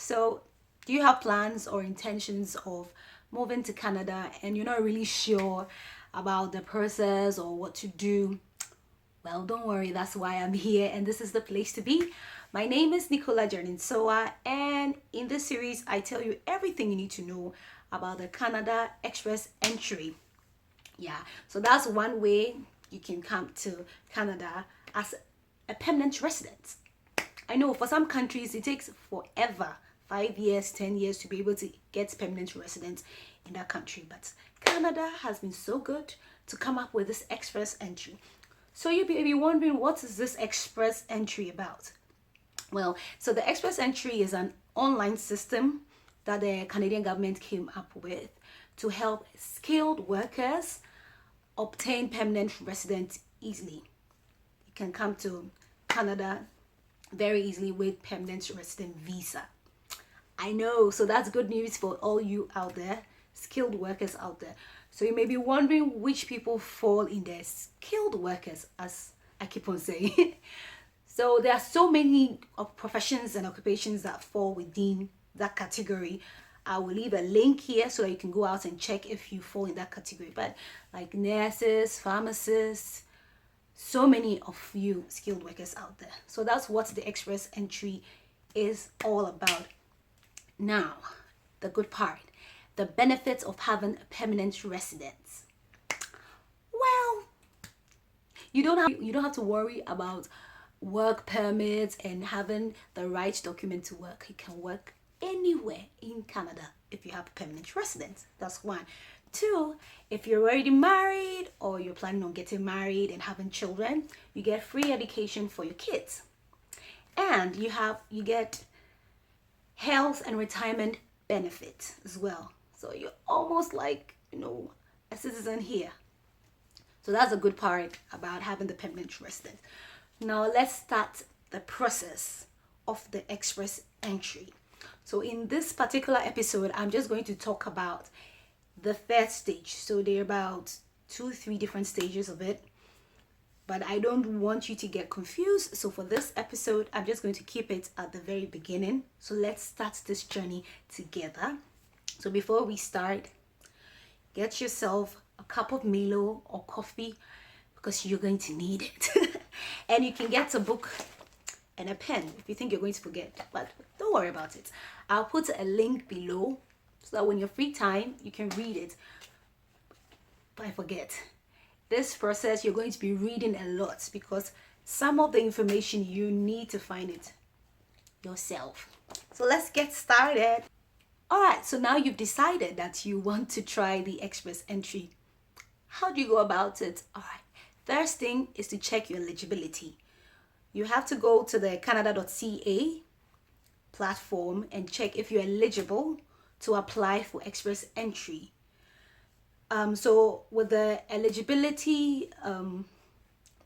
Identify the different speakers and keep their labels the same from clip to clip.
Speaker 1: So do you have plans or intentions of moving to Canada and you're not really sure about the process or what to do? Well, don't worry, that's why I'm here and this is the place to be. My name is Nicola Jerninsoa, and in this series I tell you everything you need to know about the Canada Express Entry. Yeah, so that's one way you can come to Canada as a permanent resident. I know for some countries it takes forever, 5 years, 10 years to be able to get permanent residence in that country, but Canada has been so good to come up with this express entry. So you'll be wondering, what is this express entry about? Well, so the express entry is an online system that the Canadian government came up with to help skilled workers obtain permanent residence easily. You can come to Canada very easily with permanent resident visa. I know, so that's good news for all you out there, skilled workers out there. So you may be wondering which people fall in the skilled workers, as I keep on saying. So there are so many professions and occupations that fall within that category. I will leave a link here so that you can go out and check if you fall in that category. But like nurses, pharmacists, so many of you skilled workers out there. So that's what the express entry is all about. Now, the good part, the benefits of having a permanent residence. Well, you don't have to worry about work permits and having the right document to work. You can work anywhere in Canada if you have a permanent residence. That's one. Two, if you're already married or you're planning on getting married and having children, you get free education for your kids. And you get health and retirement benefits as well. So you're almost like, a citizen here. So that's a good part about having the permanent residence. Now let's start the process of the express entry. So in this particular episode, I'm just going to talk about the first stage. So there are about 2-3 different stages of it, but I don't want you to get confused. So for this episode, I'm just going to keep it at the very beginning. So let's start this journey together. So before we start, get yourself a cup of Milo or coffee because you're going to need it. And you can get a book and a pen if you think you're going to forget, but don't worry about it. I'll put a link below so that when you're free time, you can read it. But I forget. This process, you're going to be reading a lot because some of the information you need to find it yourself. So let's get started. All right, so now you've decided that you want to try the express entry. How do you go about it? All right, first thing is to check your eligibility. You have to go to the canada.ca platform and check if you're eligible to apply for express entry. So with the eligibility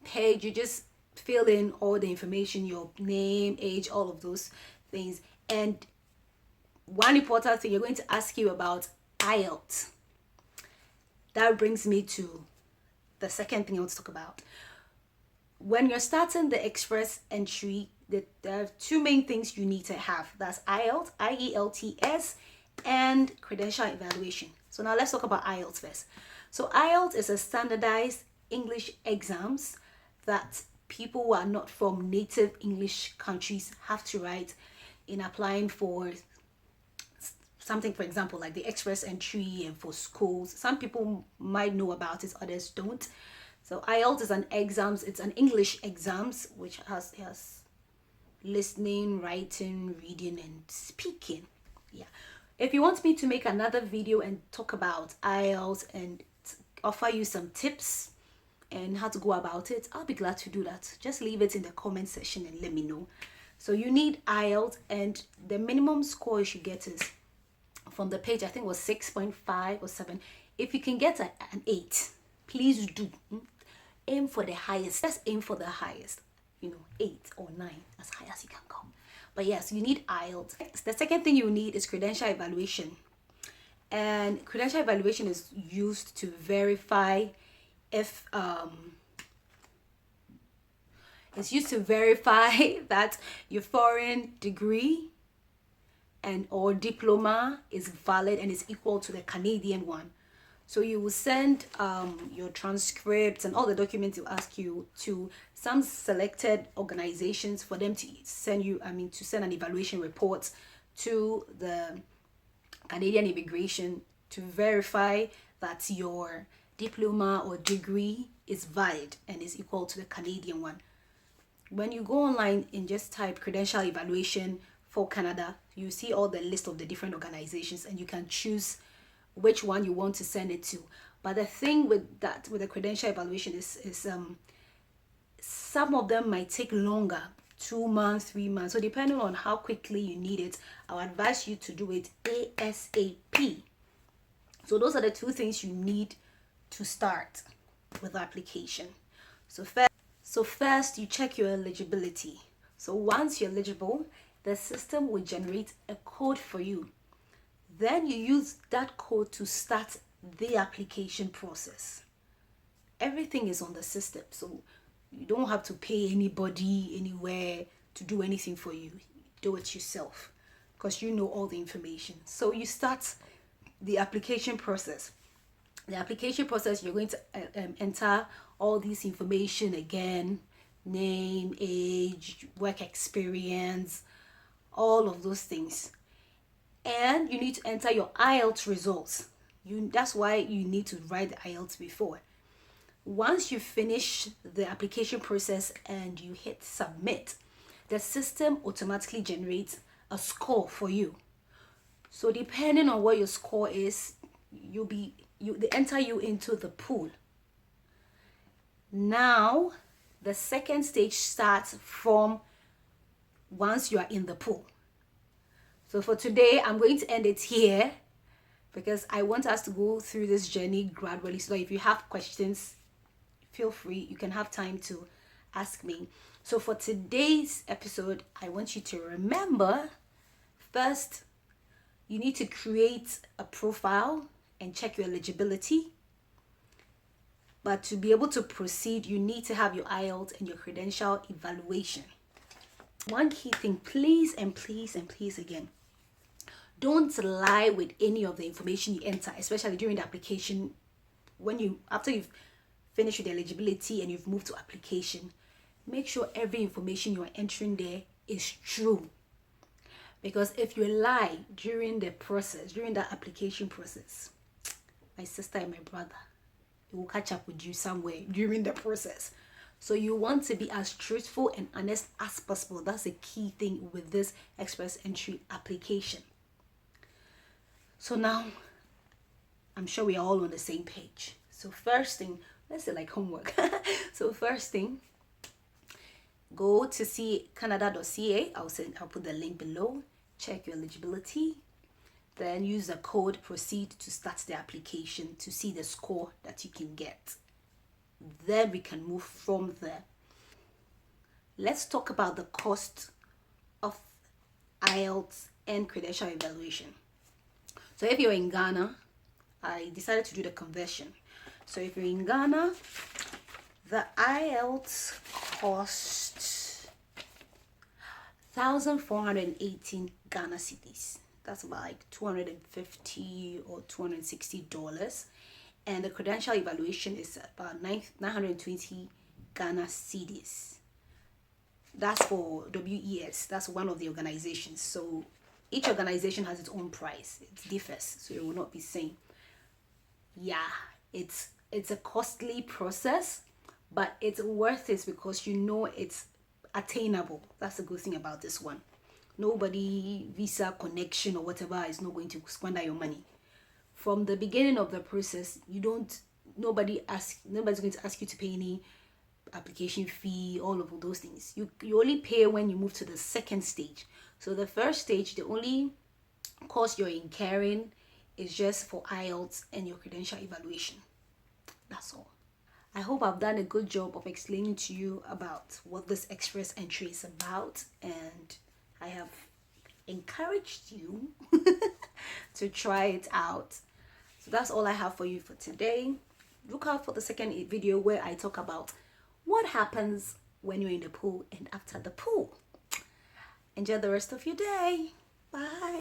Speaker 1: page, you just fill in all the information, your name, age, all of those things. And one important thing, you're going to ask you about IELTS. That brings me to the second thing I want to talk about. When you're starting the express entry, there are two main things you need to have. That's IELTS, IELTS, and Credential Evaluation. So now let's talk about IELTS first. So IELTS is a standardized English exams that people who are not from native English countries have to write in applying for something, for example, like the express entry and for schools. Some people might know about it, others don't. So IELTS is it's an English exams which has listening, writing, reading, and speaking. Yeah. If you want me to make another video and talk about IELTS and offer you some tips and how to go about it, I'll be glad to do that. Just leave it in the comment section and let me know. So you need IELTS, and the minimum score you should get is from the page, I think it was 6.5 or 7. If you can get an 8, please do. Aim for the highest. Just aim for the highest. 8 or 9, as high as you can go. But yes, you need IELTS. The second thing you need is Credential Evaluation. And Credential Evaluation is used to verify if it's used to verify that your foreign degree and or diploma is valid and is equal to the Canadian one. So you will send your transcripts and all the documents you ask you to some selected organizations for them to send you, to send an evaluation report to the Canadian immigration to verify that your diploma or degree is valid and is equal to the Canadian one. When you go online and just type Credential Evaluation for Canada, you see all the list of the different organizations and you can choose which one you want to send it to. But the thing with the Credential Evaluation is some of them might take longer, 2 months, 3 months. So depending on how quickly you need it, I would advise you to do it ASAP. So those are the two things you need to start with the application. So first you check your eligibility. So once you're eligible, the system will generate a code for you. Then you use that code to start the application process. Everything is on the system, so you don't have to pay anybody anywhere to do anything for you. Do it yourself because you know all the information. So you start the application process. The application process, you're going to enter all this information again: name, age, work experience, all of those things. And you need to enter your IELTS results. That's why you need to write the IELTS before. Once you finish the application process and you hit submit, the system automatically generates a score for you. So depending on what your score is, they enter you into the pool. Now, the second stage starts from once you are in the pool. So for today, I'm going to end it here because I want us to go through this journey gradually. So if you have questions, feel free. You can have time to ask me. So for today's episode, I want you to remember, first, you need to create a profile and check your eligibility. But to be able to proceed, you need to have your IELTS and your credential evaluation. One key thing, please and please and please again, don't lie with any of the information you enter, especially during the application. After you've finished with the eligibility and you've moved to application, make sure every information you are entering there is true. Because if you lie during the application process, my sister and my brother, it will catch up with you somewhere during the process. So you want to be as truthful and honest as possible. That's a key thing with this express entry application. So now, I'm sure we are all on the same page. So first thing, let's say like homework. So first thing, go to see canada.ca. I'll put the link below. Check your eligibility. Then use the code proceed to start the application to see the score that you can get. Then we can move from there. Let's talk about the cost of IELTS and credential evaluation. So if you're in Ghana, I decided to do the conversion. So if you're in Ghana, the IELTS costs 1,418 Ghana cedis. That's about like $250 or $260. And the credential evaluation is about 920 Ghana cedis. That's for WES. That's one of the organizations. So each organization has its own price. It differs, so it will not be same. Yeah, it's a costly process, but it's worth it because you know it's attainable. That's the good thing about this one. Nobody, visa, connection, or whatever is not going to squander your money. From the beginning of the process, nobody's going to ask you to pay any application fee, all of those things. You only pay when you move to the second stage. So the first stage, the only cost you're incurring is just for IELTS and your credential evaluation. That's all. I hope I've done a good job of explaining to you about what this express entry is about, and I have encouraged you to try it out. So that's all I have for you for today. Look out for the second video where I talk about what happens when you're in the pool and after the pool. Enjoy the rest of your day. Bye.